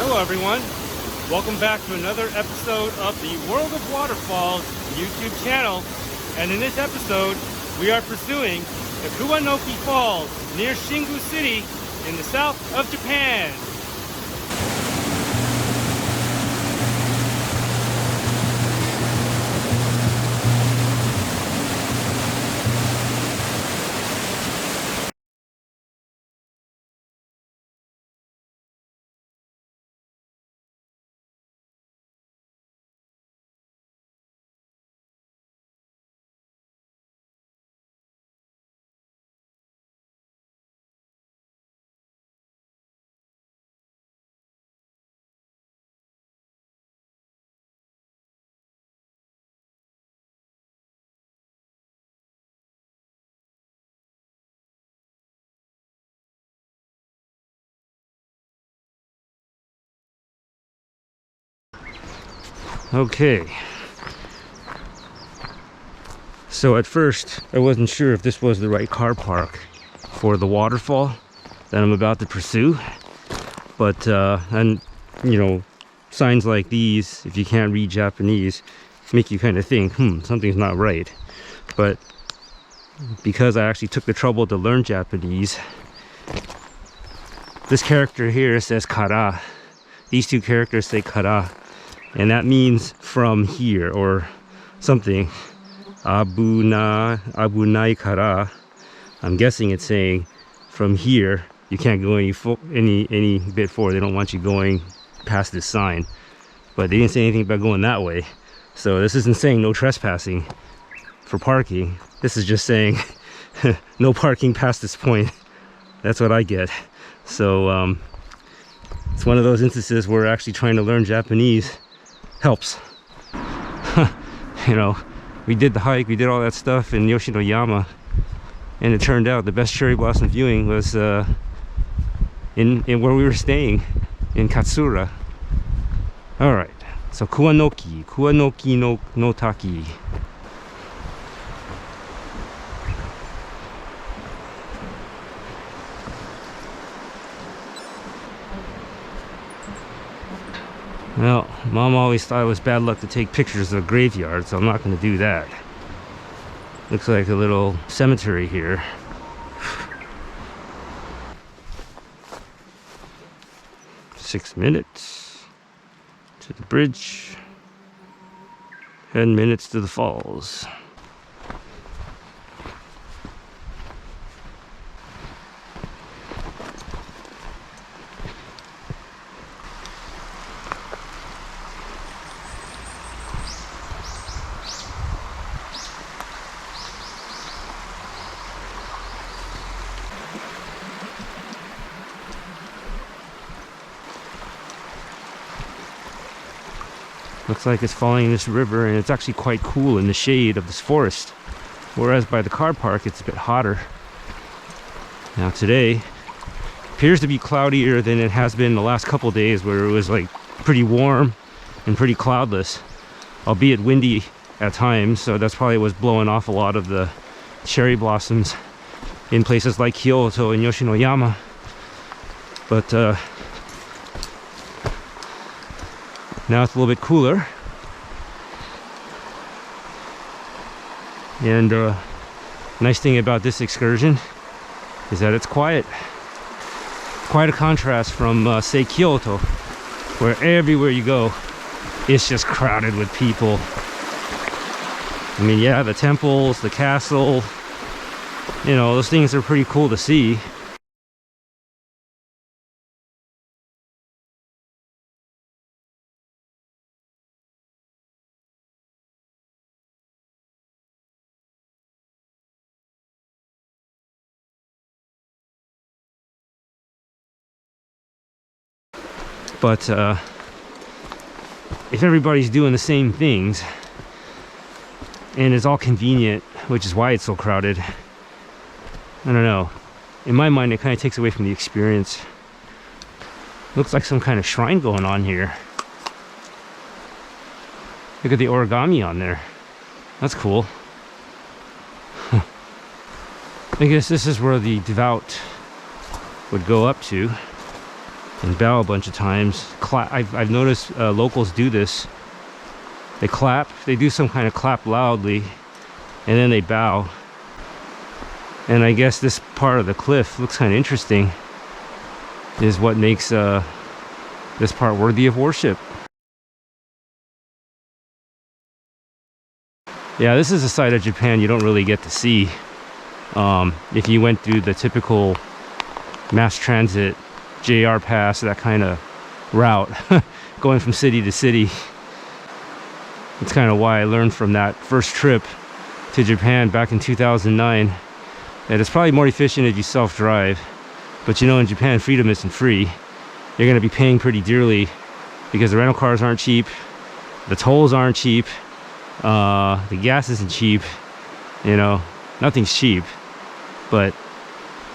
Hello everyone, welcome back to another episode of the World of Waterfalls YouTube channel. And in this episode, we are pursuing the Kuwanoki Falls near Shingu City in the south of Japan. Okay, so at first I wasn't sure if this was the right car park for the waterfall that I'm about to pursue, but and you know, signs like these, if you can't read Japanese, make you kind of think, something's not right. But because I actually took the trouble to learn Japanese, this character here says kara. These two characters say kara, and that means from here or something. Abunai kara. I'm guessing it's saying from here you can't go any bit forward. They don't want you going past this sign, but they didn't say anything about going that way. So this isn't saying no trespassing for parking. This is just saying no parking past this point. That's what I get. So it's one of those instances where actually trying to learn Japanese helps. You know, we did the hike, we did all that stuff in Yoshinoyama, and it turned out the best cherry blossom viewing was in where we were staying in Katsura. All right, so Kuwanoki no Taki. Well, Mom always thought it was bad luck to take pictures of a graveyard, so I'm not going to do that. Looks like a little cemetery here. Six minutes to the bridge. 10 minutes to the falls. Looks like it's falling in this river, and it's actually quite cool in the shade of this forest, whereas by the car park it's a bit hotter. Now today appears to be cloudier than it has been the last couple days, where it was like pretty warm and pretty cloudless, albeit windy at times, so that's probably what's blowing off a lot of the cherry blossoms in places like Kyoto and Yoshinoyama. But now it's a little bit cooler, and nice thing about this excursion is that it's quiet. Quite a contrast from say Kyoto, where everywhere you go it's just crowded with people. I mean, yeah, the temples, the castle, you know, those things are pretty cool to see. But if everybody's doing the same things and it's all convenient, which is why it's so crowded, I don't know. In my mind, it kind of takes away from the experience. Looks like some kind of shrine going on here. Look at the origami on there. That's cool. I guess this is where the devout would go up to. and bow a bunch of times. I've noticed locals do this. They clap, they do some kind of clap loudly, and then they bow. And I guess this part of the cliff looks kind of interesting, is what makes this part worthy of worship. Yeah, this is a side of Japan you don't really get to see if you went through the typical mass transit, JR pass, that kind of route, going from city to city. It's kind of why I learned from that first trip to Japan back in 2009 that it's probably more efficient if you self-drive. But you know, in Japan, freedom isn't free. You're going to be paying pretty dearly because the rental cars aren't cheap, the tolls aren't cheap, the gas isn't cheap, you know, nothing's cheap. But,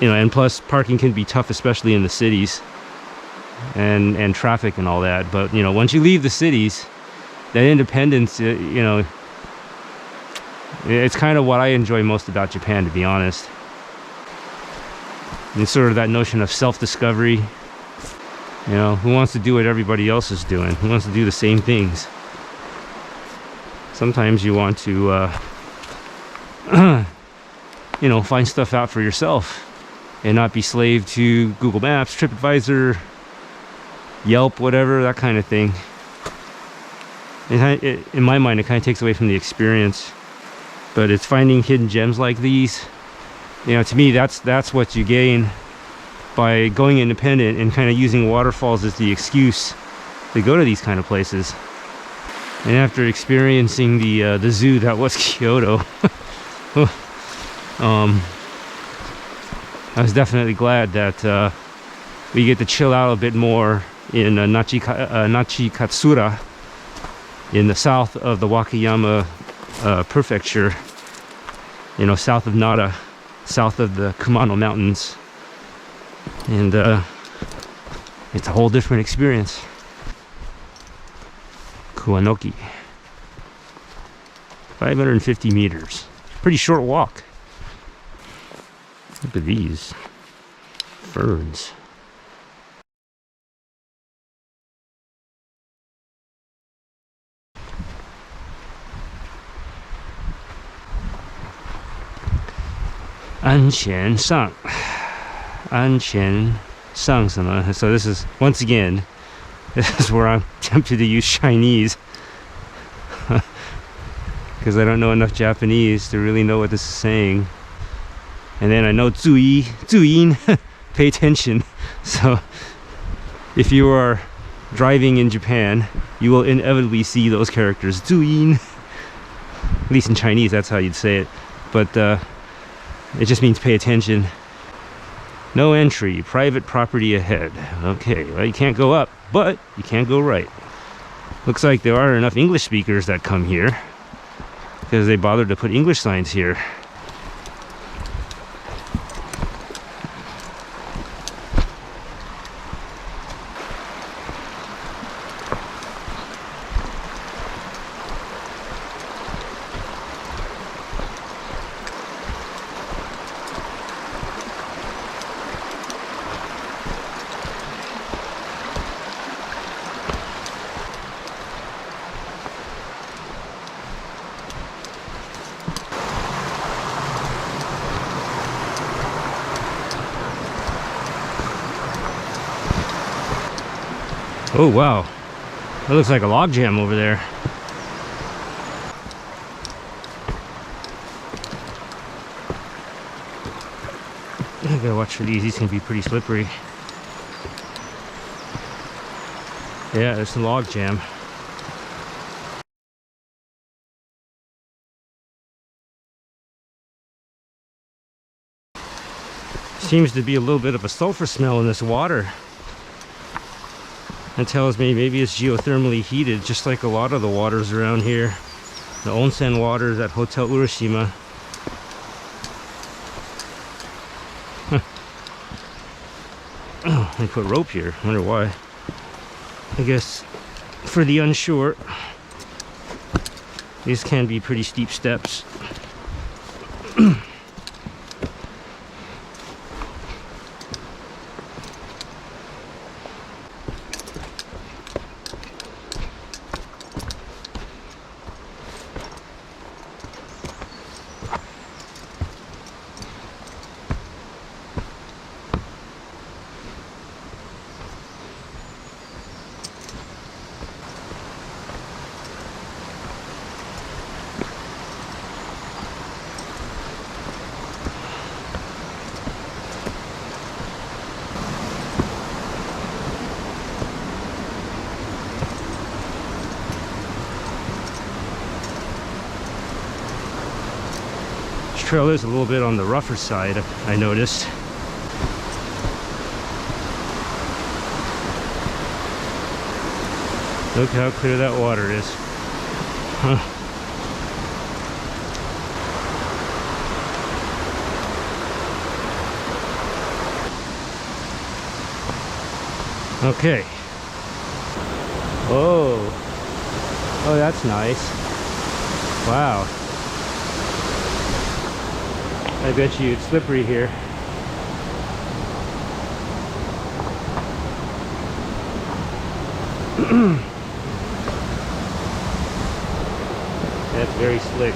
you know, and plus parking can be tough, especially in the cities, and traffic and all that. But, you know, once you leave the cities, that independence, you know, it's kind of what I enjoy most about Japan, to be honest. And sort of that notion of self-discovery. You know, who wants to do what everybody else is doing? Who wants to do the same things? Sometimes you want to, you know, find stuff out for yourself and not be slave to Google Maps, TripAdvisor, Yelp, whatever, that kind of thing. In my mind, it kind of takes away from the experience. But it's finding hidden gems like these. You know, to me, that's what you gain by going independent and kind of using waterfalls as the excuse to go to these kind of places. And after experiencing the zoo that was Kyoto, I was definitely glad that we get to chill out a bit more in Nachikatsura, in the south of the Wakayama prefecture, you know, south of Nara, south of the Kumano Mountains. And it's a whole different experience. Kuwanoki, 550 meters, pretty short walk. Look at these ferns. Anqian Sang. Anqian Sang. So this is, once again, this is where I'm tempted to use Chinese because I don't know enough Japanese to really know what this is saying. And then I know Zui, Zuyin, pay attention. So if you are driving in Japan, you will inevitably see those characters, Zuyin. At least in Chinese, that's how you'd say it. But it just means pay attention. No entry, private property ahead. Okay, well, you can't go up, but you can't go right. Looks like there are enough English speakers that come here because they bothered to put English signs here. Oh wow, that looks like a log jam over there. I gotta watch for these can be pretty slippery. Yeah, there's some log jam. Seems to be a little bit of a sulfur smell in this water. That tells me maybe it's geothermally heated, just like a lot of the waters around here. The onsen waters at Hotel Urashima. Huh. Oh, they put rope here. Wonder why. I guess for the unsure, these can be pretty steep steps. trail is a little bit on the rougher side, I noticed. Look how clear that water is. Huh. Okay. Oh. Oh, that's nice. Wow. I bet you it's slippery here. That's very slick.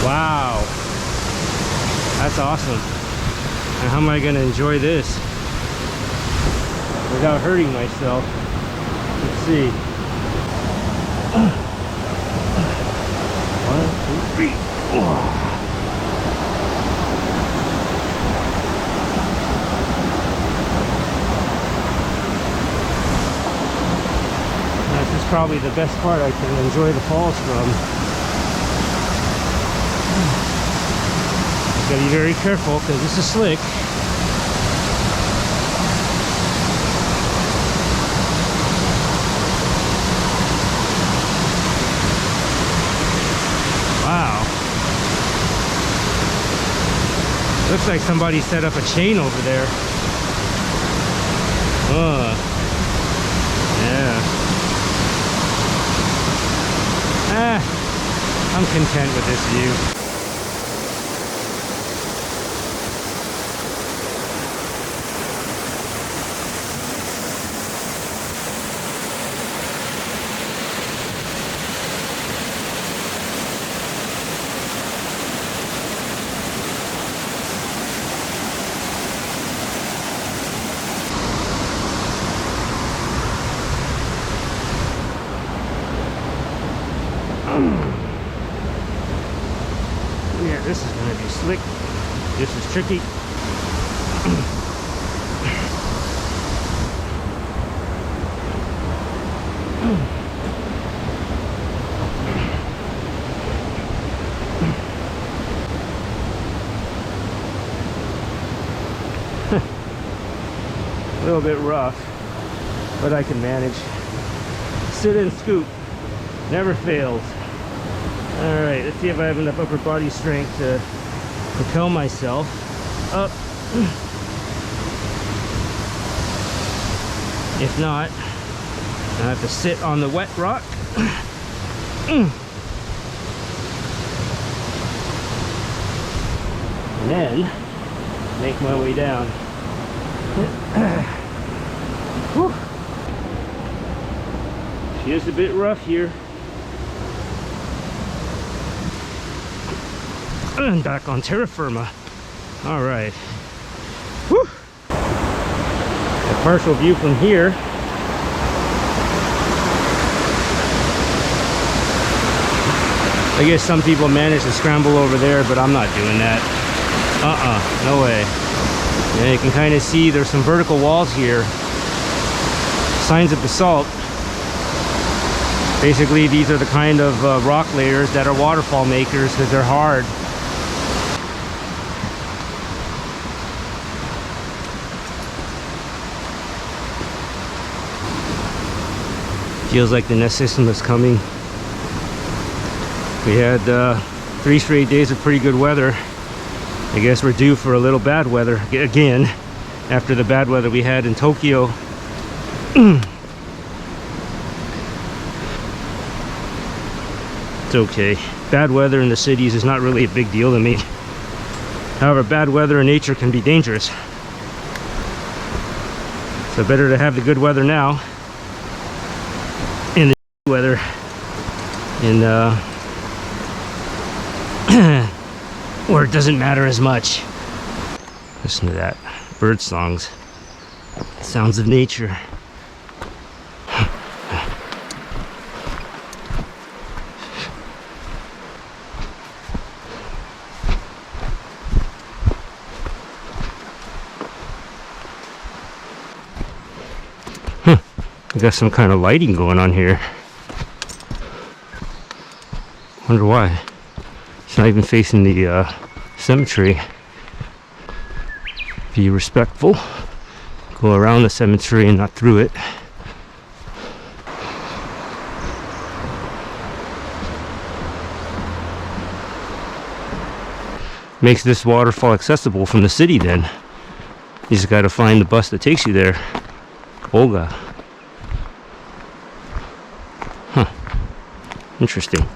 Wow, that's awesome. And how am I going to enjoy this without hurting myself? Let's see. 1, 2, 3. This is probably the best part I can enjoy the falls from. Gotta be very careful because this is slick. Wow. Looks like somebody set up a chain over there. Yeah. I'm content with this view. Yeah, this is going to be slick. This is tricky. A little bit rough, but I can manage. Sit and scoop. Never fails. Alright, let's see if I have enough upper body strength to propel myself up. If not, I have to sit on the wet rock. And then make my way down. Whew. She is a bit rough here. And back on terra firma. All right. Whew. A partial view from here. I guess some people manage to scramble over there, but I'm not doing that. No way. Yeah, you can kind of see there's some vertical walls here. Signs of basalt. Basically, these are the kind of rock layers that are waterfall makers because they're hard. Feels like the nest system is coming. We had 3 straight days of pretty good weather. I guess we're due for a little bad weather again after the bad weather we had in Tokyo. It's okay. Bad weather in the cities is not really a big deal to me. However, bad weather in nature can be dangerous. So better to have the good weather now and the weather in where it doesn't matter as much. Listen to that. Bird songs. Sounds of nature. We got some kind of lighting going on here. Wonder why. It's not even facing the cemetery. Be respectful. Go around the cemetery and not through it. Makes this waterfall accessible from the city then. You just gotta find the bus that takes you there. Olga. Huh. Interesting.